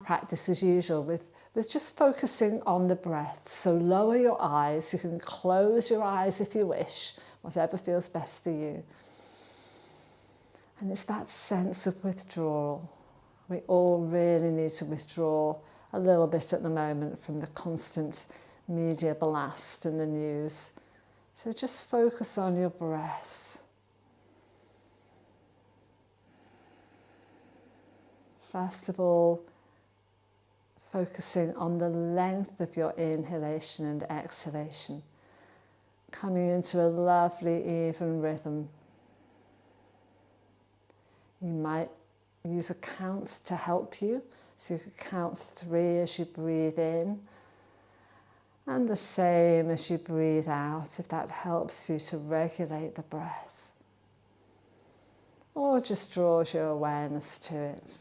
practice as usual with just focusing on the breath. So lower your eyes. You can close your eyes if you wish, whatever feels best for you. And it's that sense of withdrawal. We all really need to withdraw a little bit at the moment from the constant media blast and the news. So just focus on your breath. First of all, focusing on the length of your inhalation and exhalation, coming into a lovely even rhythm. You might use a count to help you, so you could count 3 as you breathe in, and the same as you breathe out, if that helps you to regulate the breath, or just draws your awareness to it.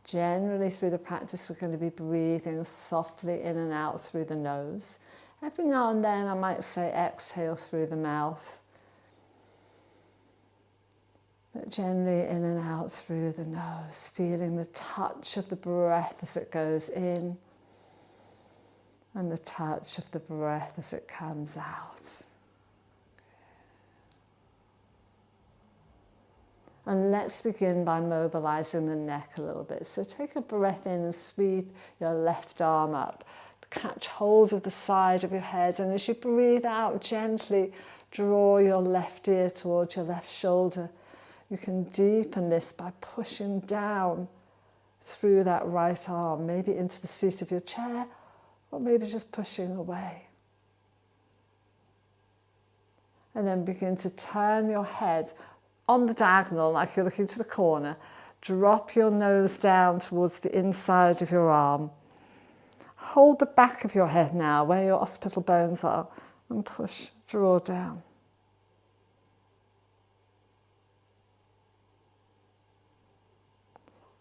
Generally through the practice we're going to be breathing softly in and out through the nose. Every now and then I might say exhale through the mouth, but generally in and out through the nose, feeling the touch of the breath as it goes in and the touch of the breath as it comes out. And let's begin by mobilizing the neck a little bit. So take a breath in and sweep your left arm up. Catch hold of the side of your head, and as you breathe out, gently draw your left ear towards your left shoulder. You can deepen this by pushing down through that right arm, maybe into the seat of your chair, or maybe just pushing away. And then begin to turn your head on the diagonal, like you're looking to the corner. Drop your nose down towards the inside of your arm. Hold the back of your head now, where your occipital bones are, and push, draw down.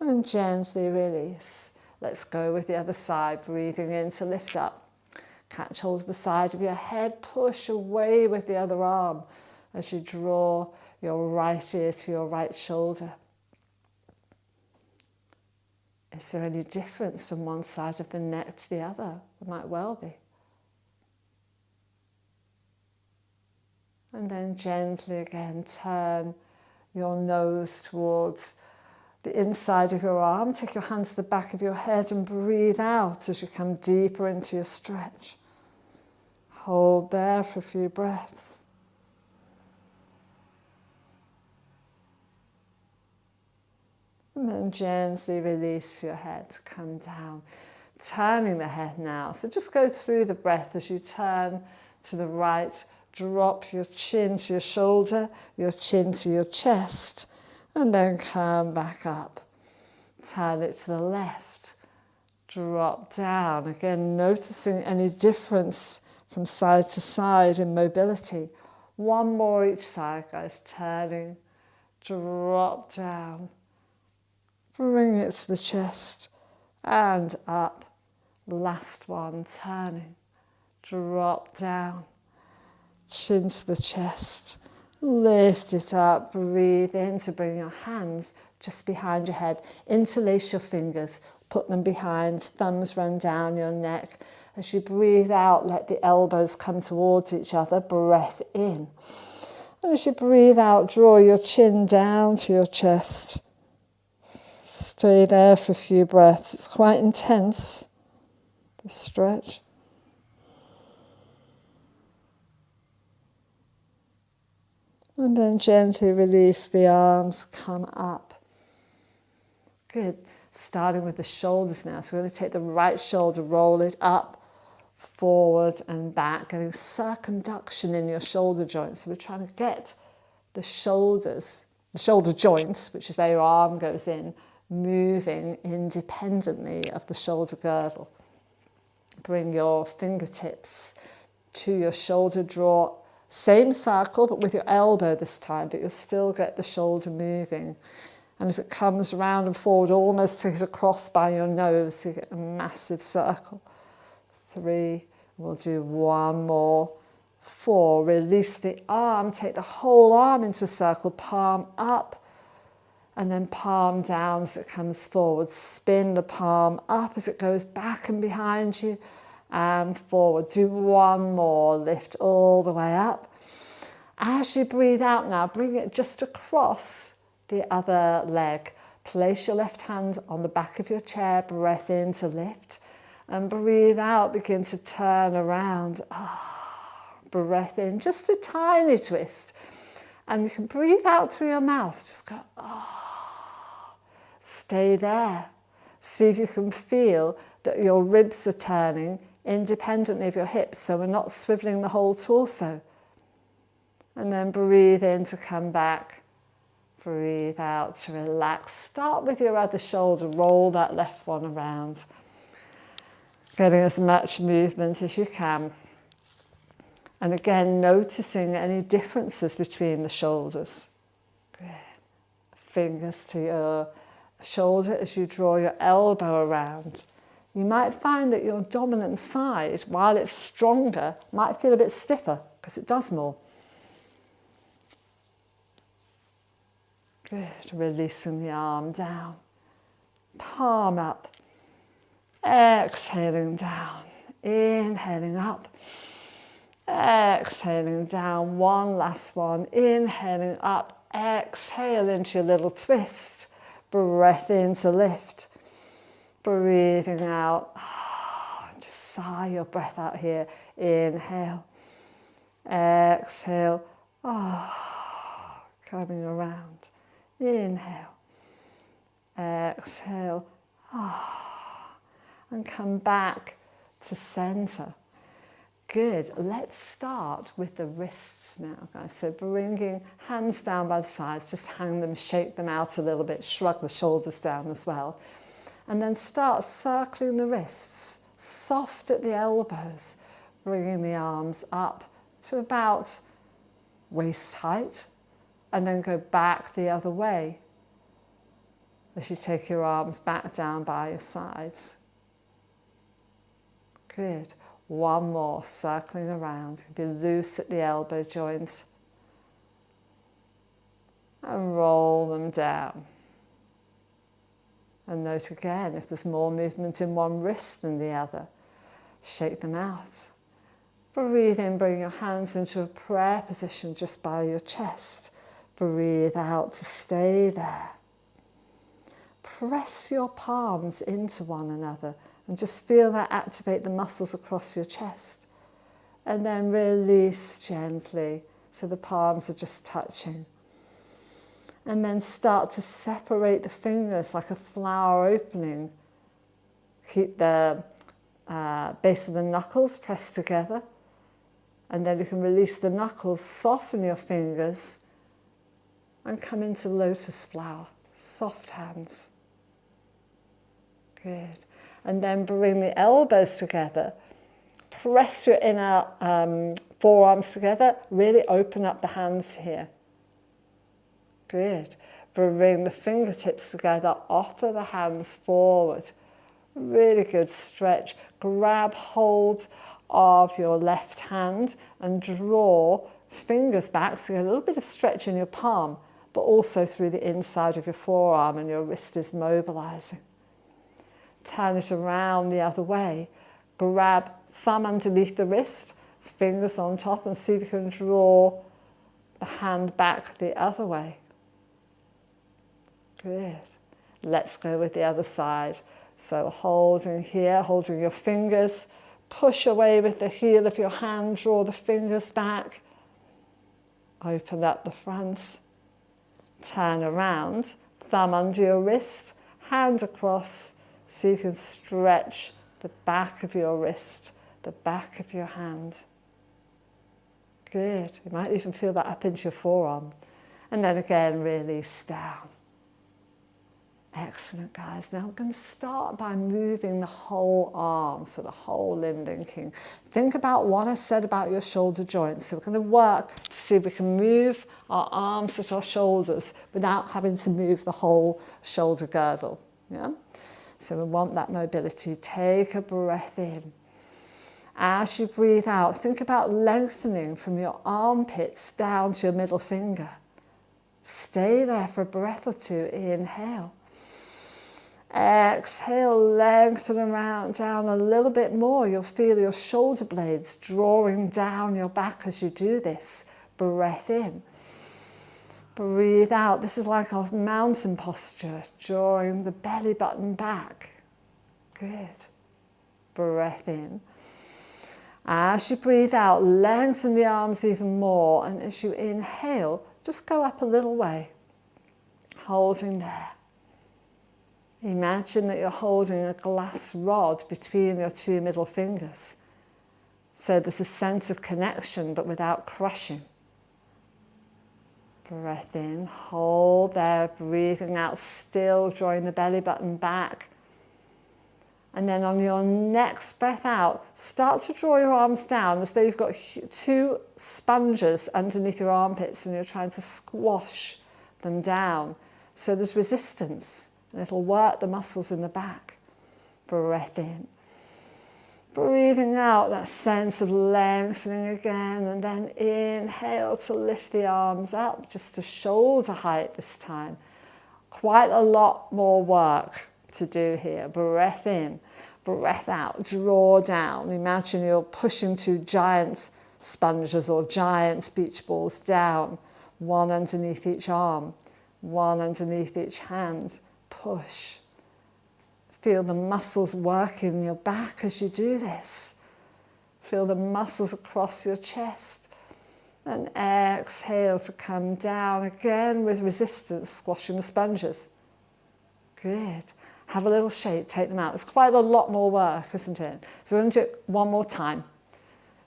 And gently release. Let's go with the other side, breathing in to lift up. Catch hold of the side of your head, push away with the other arm as you draw your right ear to your right shoulder. Is there any difference from one side of the neck to the other? There might well be. And then gently again turn your nose towards the inside of your arm. Take your hands to the back of your head and breathe out as you come deeper into your stretch. Hold there for a few breaths. And then gently release your head, come down. Turning the head now. So just go through the breath as you turn to the right. Drop your chin to your shoulder, your chin to your chest, and then come back up. Turn it to the left. Drop down. Again, noticing any difference from side to side in mobility. One more each side, guys. Turning, drop down. Bring it to the chest and up. Last one, turning, drop down, chin to the chest, lift it up, breathe in to bring your hands just behind your head, interlace your fingers, put them behind, thumbs run down your neck. As you breathe out, let the elbows come towards each other, breath in. And as you breathe out, draw your chin down to your chest. Stay there for a few breaths. It's quite intense, this stretch. And then gently release the arms, come up. Good. Starting with the shoulders now. So we're going to take the right shoulder, roll it up, forward and back, getting circumduction in your shoulder joints. So we're trying to get the shoulders, the shoulder joints, which is where your arm goes in, moving independently of the shoulder girdle. Bring your fingertips to your shoulder, draw same circle but with your elbow this time, but you'll still get the shoulder moving. And as it comes round and forward, almost take it across by your nose, so you get a massive circle. 3, we'll do 1 more. 4, release the arm, take the whole arm into a circle, palm up. And then palm down as it comes forward. Spin the palm up as it goes back and behind you and forward. Do one more. Lift all the way up. As you breathe out now, bring it just across the other leg. Place your left hand on the back of your chair. Breath in to lift. And breathe out. Begin to turn around. Breath in. Just a tiny twist. And you can breathe out through your mouth. Just go, Stay there. See if you can feel that your ribs are turning independently of your hips, so we're not swiveling the whole torso. And then breathe in to come back. Breathe out to relax. Start with your other shoulder. Roll that left one around. Getting as much movement as you can. And again, noticing any differences between the shoulders. Good. Fingers to your shoulder as you draw your elbow around. You might find that your dominant side, while it's stronger, might feel a bit stiffer because it does more. Good. Releasing the arm down. Palm up. Exhaling down. Inhaling up. Exhaling down. One last one. Inhaling up. Exhale into your little twist. Breath in to lift. Breathing out. Just sigh your breath out here. Inhale. Exhale. Coming around. Inhale. Exhale. And come back to center. Good. Let's start with the wrists now, guys. So bringing hands down by the sides, just hang them, shake them out a little bit, shrug the shoulders down as well. And then start circling the wrists, soft at the elbows, bringing the arms up to about waist height, and then go back the other way as you take your arms back down by your sides. Good. One more, circling around. Be loose at the elbow joints. And roll them down. And note again, if there's more movement in one wrist than the other, shake them out. Breathe in, bring your hands into a prayer position just by your chest. Breathe out to stay there. Press your palms into one another and just feel that activate the muscles across your chest. And then release gently so the palms are just touching. And then start to separate the fingers like a flower opening. Keep the base of the knuckles pressed together. And then you can release the knuckles, soften your fingers, and come into lotus flower. Soft hands. Good. And then bring the elbows together. Press your inner forearms together. Really open up the hands here. Good. Bring the fingertips together. Offer the hands forward. Really good stretch. Grab hold of your left hand and draw fingers back. So you get a little bit of stretch in your palm, but also through the inside of your forearm, and your wrist is mobilizing. Turn it around the other way. Grab thumb underneath the wrist, fingers on top, and see if you can draw the hand back the other way. Good. Let's go with the other side. So holding here, holding your fingers, push away with the heel of your hand, draw the fingers back, open up the front, turn around, thumb under your wrist, hand across. See if you can stretch the back of your wrist, the back of your hand. Good. You might even feel that up into your forearm. And then again, release down. Excellent, guys. Now I'm going to start by moving the whole arm, so the whole limb linking. Think about what I said about your shoulder joints. So we're going to work to see if we can move our arms at our shoulders without having to move the whole shoulder girdle. Yeah? So we want that mobility. Take a breath in. As you breathe out, think about lengthening from your armpits down to your middle finger. Stay there for a breath or two. Inhale. Exhale, lengthen around down a little bit more. You'll feel your shoulder blades drawing down your back as you do this. Breath in. Breathe out. This is like a mountain posture, drawing the belly button back. Good. Breath in. As you breathe out, lengthen the arms even more. And as you inhale, just go up a little way, holding there. Imagine that you're holding a glass rod between your two middle fingers. So there's a sense of connection, but without crushing. Breath in, hold there, breathing out, still drawing the belly button back. And then on your next breath out, start to draw your arms down as though you've got two sponges underneath your armpits and you're trying to squash them down. So there's resistance. And it'll work the muscles in the back. Breath in. Breathing out, that sense of lengthening again. And then inhale to lift the arms up, just to shoulder height this time. Quite a lot more work to do here. Breath in. Breath out. Draw down. Imagine you're pushing two giant sponges or giant beach balls down. One underneath each arm. One underneath each hand. Push. Feel the muscles working in your back as you do this. Feel the muscles across your chest. And exhale to come down again with resistance, squashing the sponges. Good. Have a little shake, take them out. It's quite a lot more work, isn't it? So we're going to do it one more time.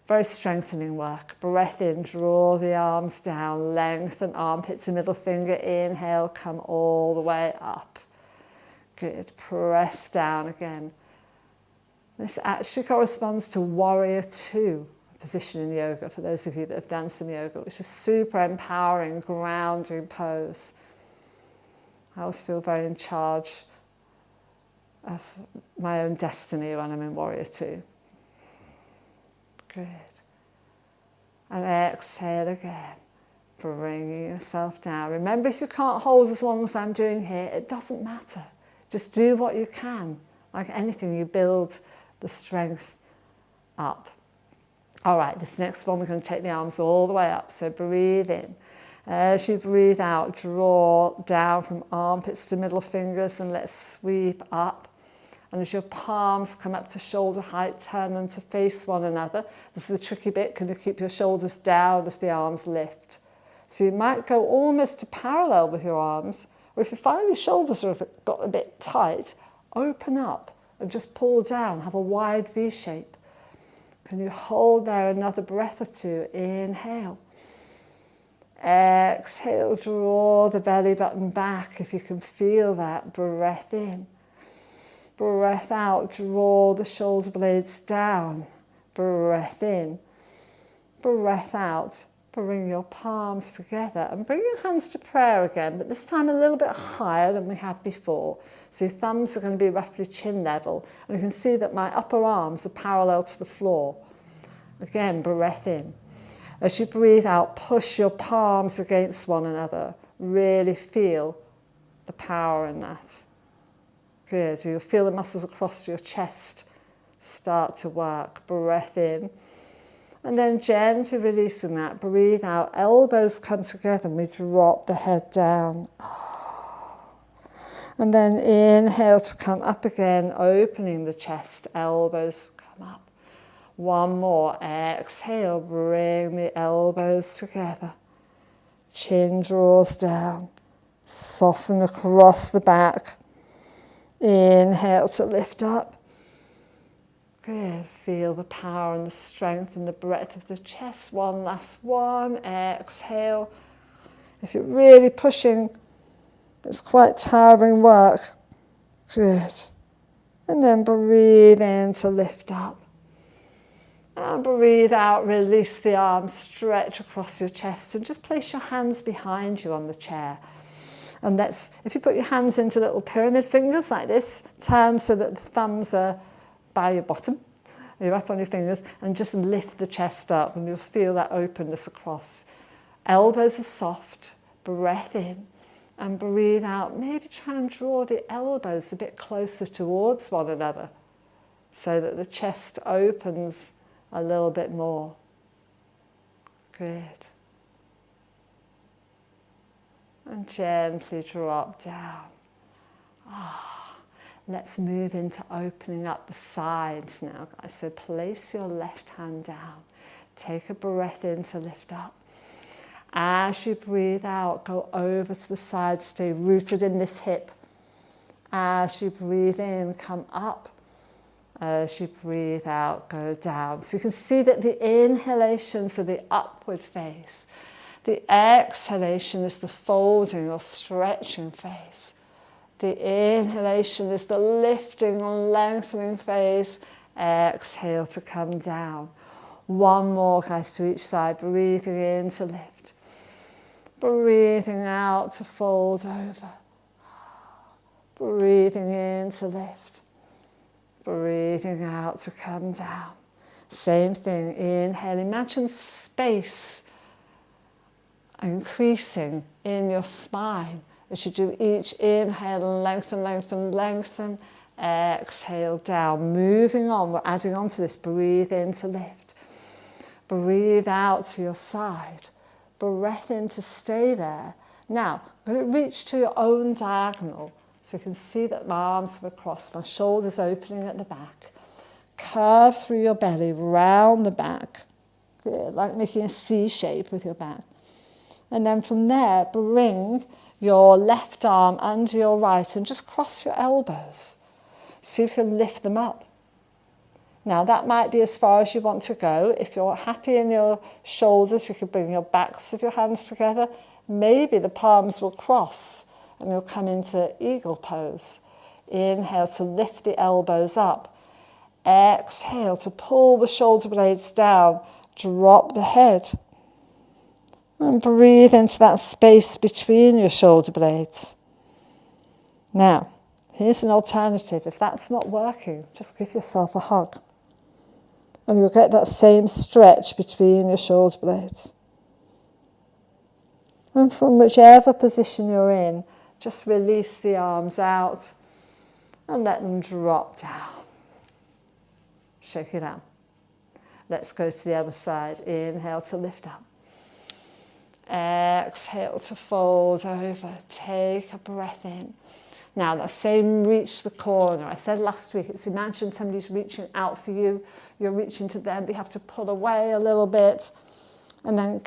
Very strengthening work. Breath in, draw the arms down, lengthen armpits and middle finger. Inhale, come all the way up. Good. Press down again. This actually corresponds to Warrior Two position in yoga, for those of you that have done some yoga, which is super empowering, grounding pose. I always feel very in charge of my own destiny when I'm in Warrior Two. Good. And exhale again, bringing yourself down. Remember, if you can't hold as long as I'm doing here, it doesn't matter. Just do what you can. Like anything, you build the strength up. All right, this next one, we're going to take the arms all the way up. So breathe in. As you breathe out, draw down from armpits to middle fingers and let's sweep up. And as your palms come up to shoulder height, turn them to face one another. This is the tricky bit. Can you keep your shoulders down as the arms lift? So you might go almost to parallel with your arms, or if you find your shoulders have got a bit tight, open up and just pull down, have a wide V shape. Can you hold there another breath or two? Inhale. Exhale, draw the belly button back if you can feel that. Breath in. Breath out, draw the shoulder blades down. Breath in. Breath out. Bring your palms together and bring your hands to prayer again, but this time a little bit higher than we had before. So your thumbs are going to be roughly chin level. And you can see that my upper arms are parallel to the floor. Again, breath in. As you breathe out, push your palms against one another. Really feel the power in that. Good. So you'll feel the muscles across your chest start to work. Breath in. And then gently releasing that, breathe out, elbows come together and we drop the head down. And then inhale to come up again, opening the chest, elbows come up. One more, exhale, bring the elbows together. Chin draws down, soften across the back. Inhale to lift up. Good. Feel the power and the strength and the breadth of the chest. One last one. Exhale. If you're really pushing, it's quite tiring work. Good. And then breathe in to lift up. And breathe out, release the arms, stretch across your chest and just place your hands behind you on the chair. And if you put your hands into little pyramid fingers like this, turn so that the thumbs are by your bottom, you're up on your fingers, and just lift the chest up and you'll feel that openness across. Elbows are soft, breath in. And breathe out. Maybe try and draw the elbows a bit closer towards one another so that the chest opens a little bit more. Good. And gently drop down. Let's move into opening up the sides now, guys. So place your left hand down. Take a breath in to lift up. As you breathe out, go over to the side, stay rooted in this hip. As you breathe in, come up. As you breathe out, go down. So you can see that the inhalations are the upward phase. The exhalation is the folding or stretching phase. The inhalation is the lifting and lengthening phase. Exhale to come down. One more, guys, to each side. Breathing in to lift. Breathing out to fold over. Breathing in to lift. Breathing out to come down. Same thing. Inhale. Imagine space increasing in your spine as you do each inhale and lengthen, lengthen, lengthen. Exhale down. Moving on. We're adding on to this. Breathe in to lift. Breathe out to your side. Breath in to stay there. Now, I'm going to reach to your own diagonal. So you can see that my arms are across, my shoulders opening at the back. Curve through your belly, round the back. Good, like making a C shape with your back. And then from there, bring your left arm under your right and just cross your elbows. See if you can lift them up. Now that might be as far as you want to go. If you're happy in your shoulders, you can bring your backs of your hands together. Maybe the palms will cross and you'll come into eagle pose. Inhale to lift the elbows up. Exhale to pull the shoulder blades down. Drop the head. And breathe into that space between your shoulder blades. Now, here's an alternative. If that's not working, just give yourself a hug. And you'll get that same stretch between your shoulder blades. And from whichever position you're in, just release the arms out and let them drop down. Shake it out. Let's go to the other side. Inhale to lift up. Exhale to fold over. Take a breath in. Now that same reach the corner. I said last week, it's imagine somebody's reaching out for you. You're reaching to them, but you have to pull away a little bit. And then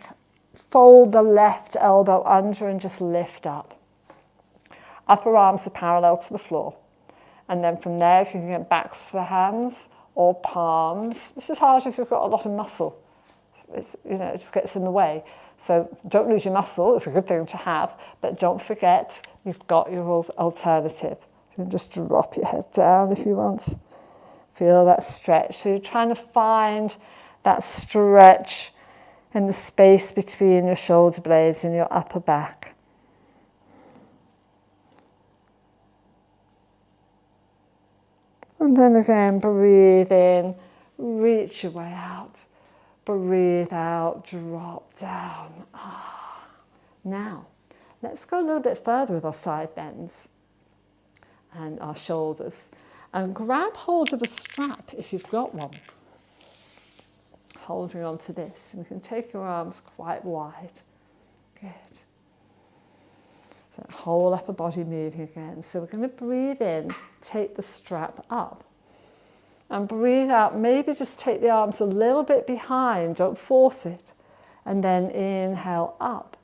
fold the left elbow under and just lift up. Upper arms are parallel to the floor. And then from there, if you can get backs to the hands or palms. This is hard if you've got a lot of muscle. It just gets in the way. So don't lose your muscle. It's a good thing to have. But don't forget, you've got your alternative. You can just drop your head down if you want. Feel that stretch. So you're trying to find that stretch in the space between your shoulder blades and your upper back. And then again, breathe in, reach your way out. Breathe out, drop down. Now, let's go a little bit further with our side bends and our shoulders. And grab hold of a strap if you've got one. Holding on to this. And you can take your arms quite wide. Good. So whole upper body moving again. So we're going to breathe in, take the strap up. And breathe out, maybe just take the arms a little bit behind, don't force it. And then inhale up.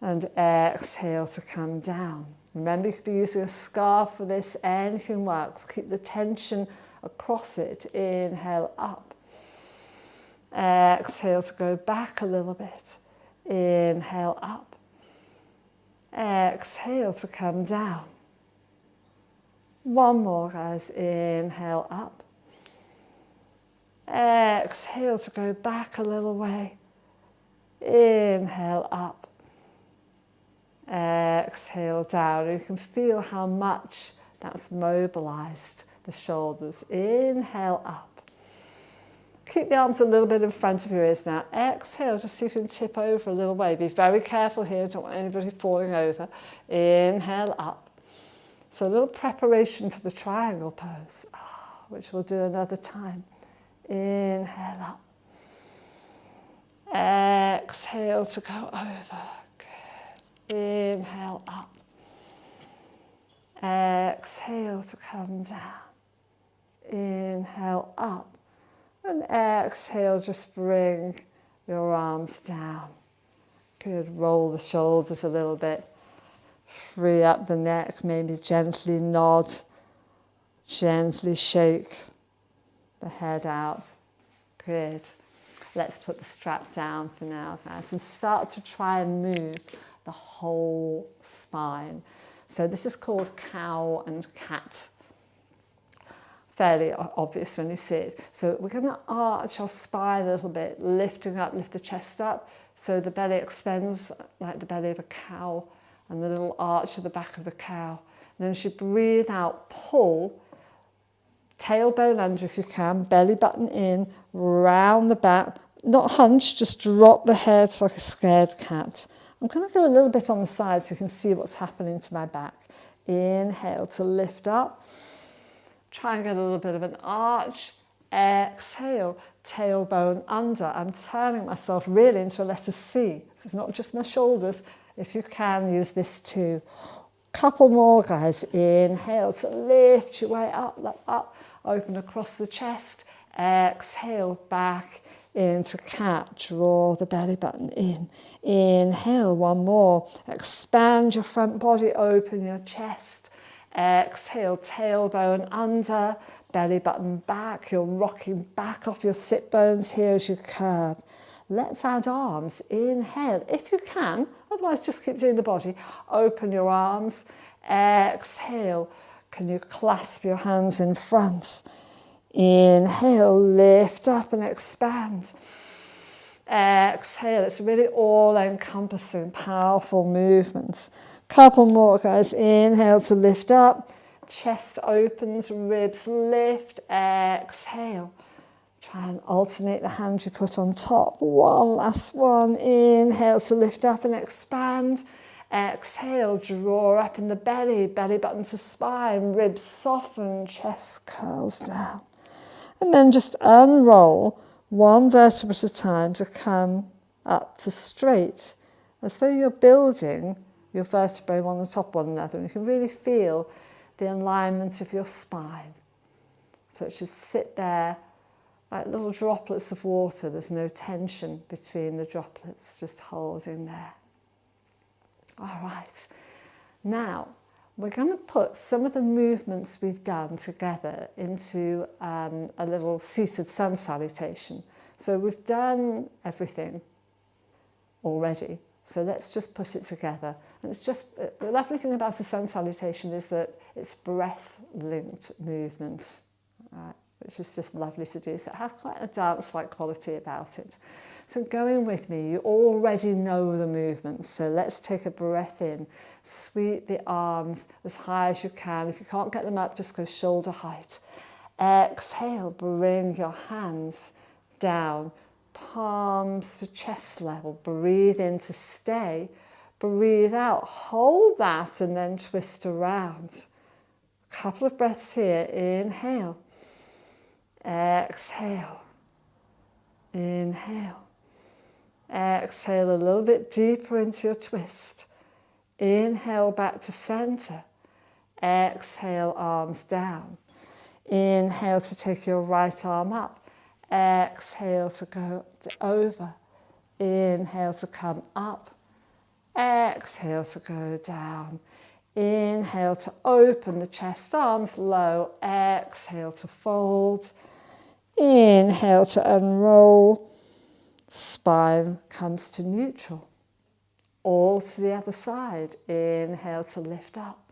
And exhale to come down. Remember, you could be using a scarf for this, anything works. Keep the tension across it. Inhale up. Exhale to go back a little bit. Inhale up. Exhale to come down. One more, guys. Inhale up. Exhale to go back a little way. Inhale up. Exhale down. You can feel how much that's mobilized the shoulders. Inhale up. Keep the arms a little bit in front of your ears now. Exhale, just so you can tip over a little way. Be very careful here, don't want anybody falling over. Inhale up. So a little preparation for the triangle pose, which we'll do another time. Inhale up. Exhale to go over. Good. Inhale up. Exhale to come down. Inhale up. And exhale, just bring your arms down. Good. Roll the shoulders a little bit. Free up the neck, maybe gently nod, gently shake the head out. Good. Let's put the strap down for now, guys, and start to try and move the whole spine. So this is called cow and cat. Fairly obvious when you see it. So we're going to arch our spine a little bit, lifting up, lift the chest up, so the belly extends like the belly of a cow, and the little arch of the back of the cow. And then as you breathe out, pull, tailbone under if you can, belly button in, round the back, not hunch, just drop the head like a scared cat. I'm going to go a little bit on the side so you can see what's happening to my back. Inhale to lift up. Try and get a little bit of an arch. Exhale, tailbone under. I'm turning myself really into a letter C. So it's not just my shoulders. If you can, use this too. Couple more, guys. Inhale to lift your way up. Open across the chest. Exhale, back into cat. Draw the belly button in. Inhale, one more. Expand your front body, open your chest. Exhale, tailbone under, belly button back. You're rocking back off your sit bones here as you curve. Let's add arms. Inhale, if you can, otherwise just keep doing the body. Open your arms. Exhale, can you clasp your hands in front? Inhale, lift up and expand. Exhale, it's really all-encompassing, powerful movements. Couple more, guys. Inhale to lift up. Chest opens, ribs lift. Exhale. Try and alternate the hand you put on top. One last one. Inhale to lift up and expand. Exhale, draw up in the belly, belly button to spine, ribs soften, chest curls down. And then just unroll one vertebra at a time to come up to straight, as though you're building your vertebrae one on top of one another. And you can really feel the alignment of your spine. So it should sit there like little droplets of water. There's no tension between the droplets, just holding there. All right. Now, we're going to put some of the movements we've done together into a little seated sun salutation. So we've done everything already. So let's just put it together. And it's just, the lovely thing about a sun salutation is that it's breath-linked movements, right, which is just lovely to do. So it has quite a dance-like quality about it. So going with me, you already know the movements. So let's take a breath in. Sweep the arms as high as you can. If you can't get them up, just go shoulder height. Exhale, bring your hands down. Palms to chest level. Breathe in to stay. Breathe out. Hold that and then twist around. A couple of breaths here. Inhale. Exhale. Inhale. Exhale a little bit deeper into your twist. Inhale back to center. Exhale, arms down. Inhale to take your right arm up. Exhale to go over. Inhale to come up. Exhale to go down. Inhale to open the chest, arms low. Exhale to fold. Inhale to unroll. Spine comes to neutral. All to the other side. Inhale to lift up.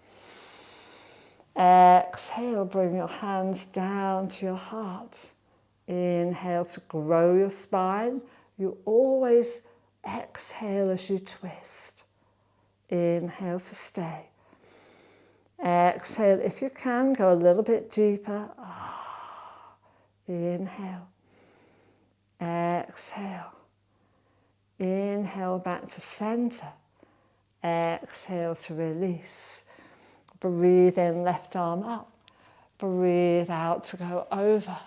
Exhale, bring your hands down to your heart. Inhale to grow your spine. You always exhale as you twist. Inhale to stay. Exhale, if you can, go a little bit deeper. Inhale. Exhale. Inhale back to center. Exhale to release. Breathe in, left arm up. Breathe out to go over.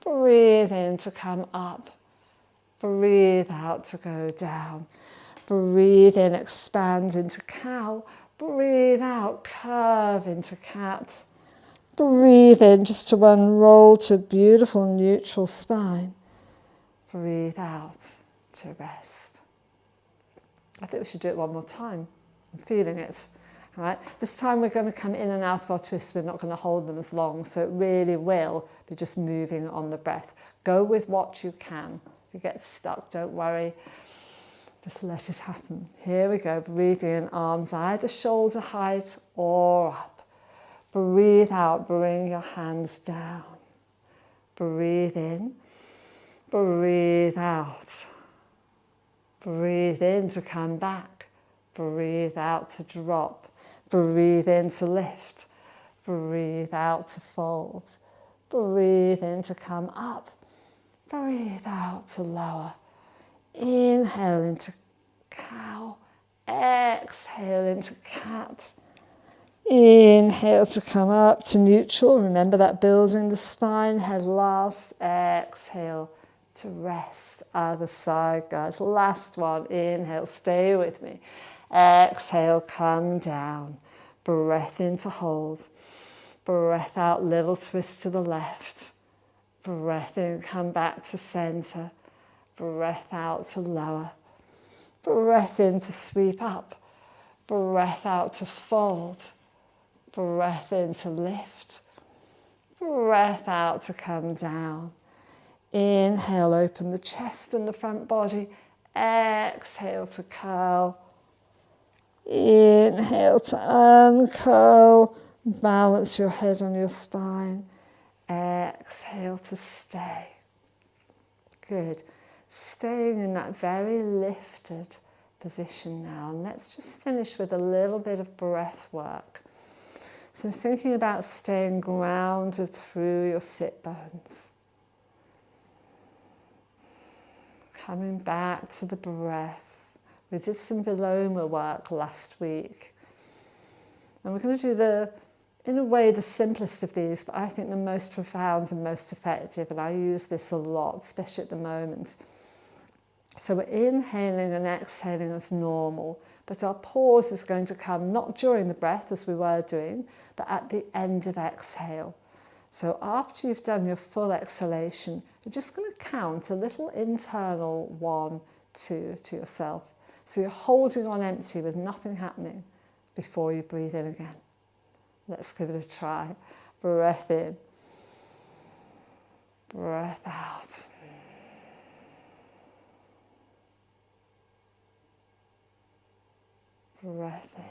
Breathe in to come up. Breathe out to go down. Breathe in, expand into cow. Breathe out, curve into cat. Breathe in just to unroll to a beautiful neutral spine. Breathe out to rest. I think we should do it one more time. I'm feeling it. All right. This time we're going to come in and out of our twists. We're not going to hold them as long, so it really will be just moving on the breath. Go with what you can. If you get stuck, don't worry. Just let it happen. Here we go. Breathing in, arms either shoulder height or up. Breathe out, bring your hands down. Breathe in. Breathe out. Breathe in to come back. Breathe out to drop. Breathe in to lift. Breathe out to fold. Breathe in to come up. Breathe out to lower. Inhale into cow. Exhale into cat. Inhale to come up to neutral. Remember that building the spine, head last. Exhale to rest. Other side, guys. Last one. Inhale, stay with me. Exhale, come down. Breath in to hold. Breath out, little twist to the left. Breath in, come back to center. Breath out to lower. Breath in to sweep up. Breath out to fold. Breath in to lift. Breath out to come down. Inhale, open the chest and the front body. Exhale to curl. Inhale to uncurl. Balance your head on your spine. Exhale to stay. Good. Staying in that very lifted position now. And let's just finish with a little bit of breath work. So thinking about staying grounded through your sit bones. Coming back to the breath. We did some Viloma work last week. And we're going to do in a way, the simplest of these, but I think the most profound and most effective, and I use this a lot, especially at the moment. So we're inhaling and exhaling as normal, but our pause is going to come not during the breath as we were doing, but at the end of exhale. So after you've done your full exhalation, you're just going to count a little internal 1, 2 to yourself. So you're holding on empty with nothing happening before you breathe in again. Let's give it a try. Breath in. Breath out. Breath in.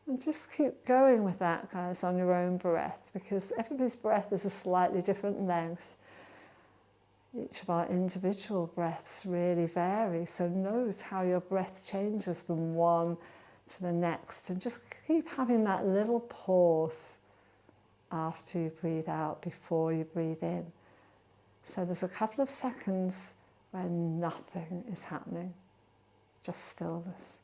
And just keep going with that, guys, on your own breath, because everybody's breath is a slightly different length. Each of our individual breaths really vary, so note how your breath changes from one to the next, and just keep having that little pause after you breathe out, before you breathe in. So there's a couple of seconds when nothing is happening, just stillness.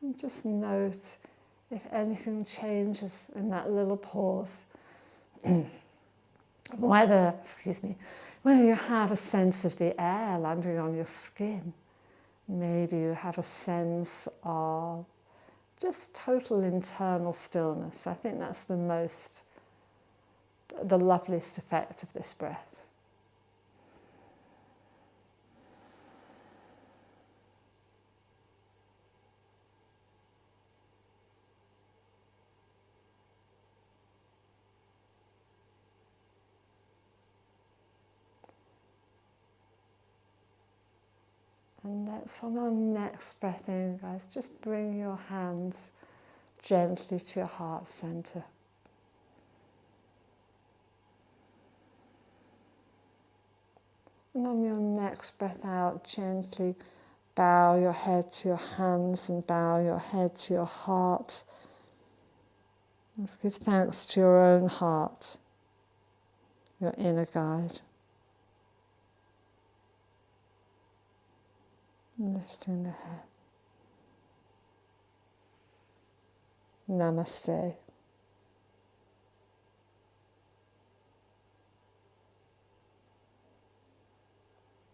And just note if anything changes in that little pause. whether you have a sense of the air landing on your skin. Maybe you have a sense of just total internal stillness. I think that's the loveliest effect of this breath. And let's, on our next breath in, guys, just bring your hands gently to your heart center. And on your next breath out, gently bow your head to your hands and bow your head to your heart. Let's give thanks to your own heart, your inner guide. Lifting the head. Namaste.